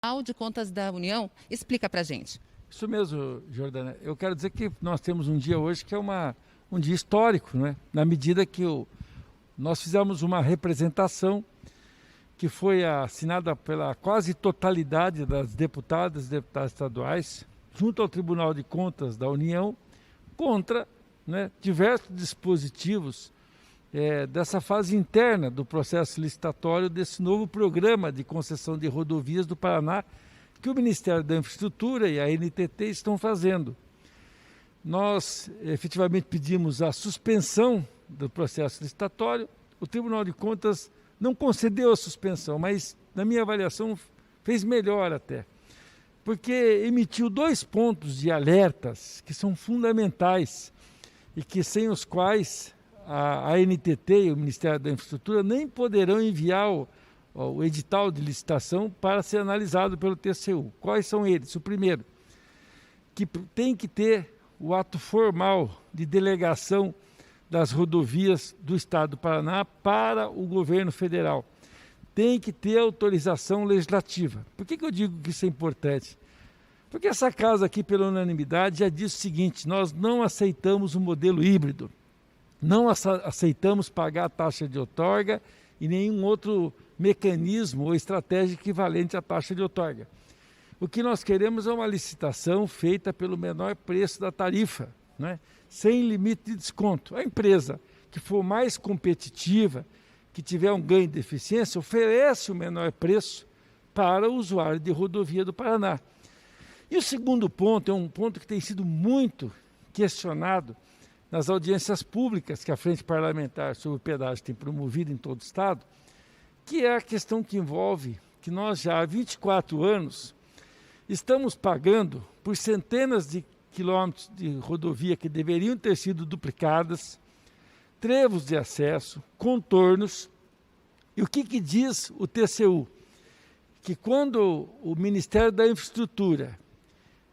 Tribunal de Contas da União. Explica para a gente. Isso mesmo, Jordana. Eu quero dizer que nós temos um dia hoje que é um dia histórico, né? Na medida que nós fizemos uma representação que foi assinada pela quase totalidade das deputadas e deputados estaduais, junto ao Tribunal de Contas da União, contra, né, diversos dispositivos dessa fase interna do processo licitatório desse novo programa de concessão de rodovias do Paraná, que o Ministério da Infraestrutura e a NTT estão fazendo. Nós efetivamente pedimos a suspensão do processo licitatório. O Tribunal de Contas não concedeu a suspensão, mas, na minha avaliação, fez melhor até, porque emitiu 2 pontos de alertas que são fundamentais e que, sem os quais a NTT e o Ministério da Infraestrutura nem poderão enviar o edital de licitação para ser analisado pelo TCU. Quais são eles? O primeiro, que tem que ter o ato formal de delegação das rodovias do Estado do Paraná para o governo federal. Tem que ter autorização legislativa. Por que eu digo que isso é importante? Porque essa casa aqui, pela unanimidade, já disse o seguinte: nós não aceitamos o modelo híbrido, não aceitamos pagar a taxa de outorga e nenhum outro mecanismo ou estratégia equivalente à taxa de outorga. O que nós queremos é uma licitação feita pelo menor preço da tarifa, né? Sem limite de desconto. A empresa que for mais competitiva, que tiver um ganho de eficiência, oferece o menor preço para o usuário de rodovia do Paraná. E o segundo ponto é um ponto que tem sido muito questionado nas audiências públicas que a Frente Parlamentar sobre o Pedágio tem promovido em todo o Estado, que é a questão que envolve que nós já há 24 anos estamos pagando por centenas de quilômetros de rodovia que deveriam ter sido duplicadas, trevos de acesso, contornos. E o que diz o TCU? Que quando o Ministério da Infraestrutura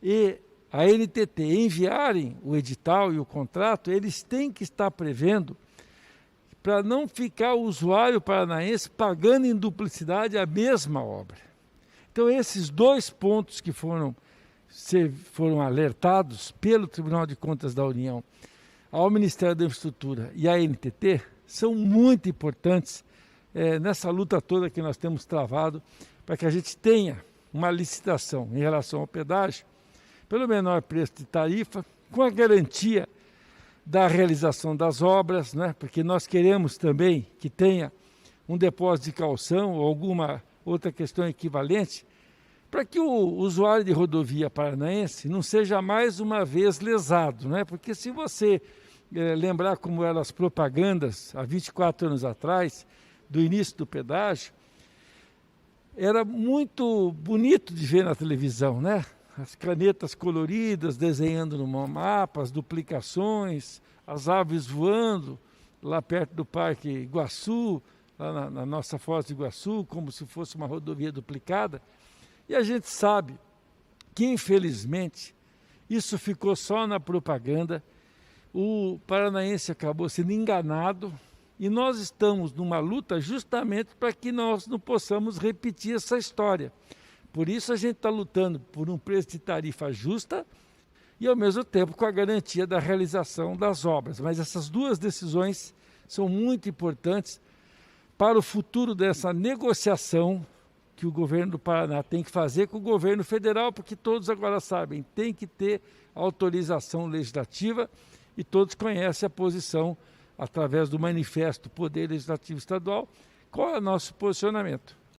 e a NTT enviarem o edital e o contrato, eles têm que estar prevendo para não ficar o usuário paranaense pagando em duplicidade a mesma obra. Então, esses 2 pontos que foram alertados pelo Tribunal de Contas da União ao Ministério da Infraestrutura e à NTT são muito importantes nessa luta toda que nós temos travado para que a gente tenha uma licitação em relação ao pedágio pelo menor preço de tarifa, com a garantia da realização das obras, né? Porque nós queremos também que tenha um depósito de caução ou alguma outra questão equivalente, para que o usuário de rodovia paranaense não seja mais uma vez lesado, né? Porque se você lembrar como eram as propagandas há 24 anos atrás, do início do pedágio, era muito bonito de ver na televisão, né? As canetas coloridas desenhando no mapa, as duplicações, as aves voando lá perto do Parque Iguaçu, lá na nossa Foz do Iguaçu, como se fosse uma rodovia duplicada. E a gente sabe que, infelizmente, isso ficou só na propaganda, o paranaense acabou sendo enganado e nós estamos numa luta justamente para que nós não possamos repetir essa história. Por isso a gente está lutando por um preço de tarifa justa e, ao mesmo tempo, com a garantia da realização das obras. Mas essas 2 decisões são muito importantes para o futuro dessa negociação que o governo do Paraná tem que fazer com o governo federal, porque todos agora sabem, tem que ter autorização legislativa e todos conhecem a posição, através do manifesto Poder Legislativo Estadual, qual é o nosso posicionamento.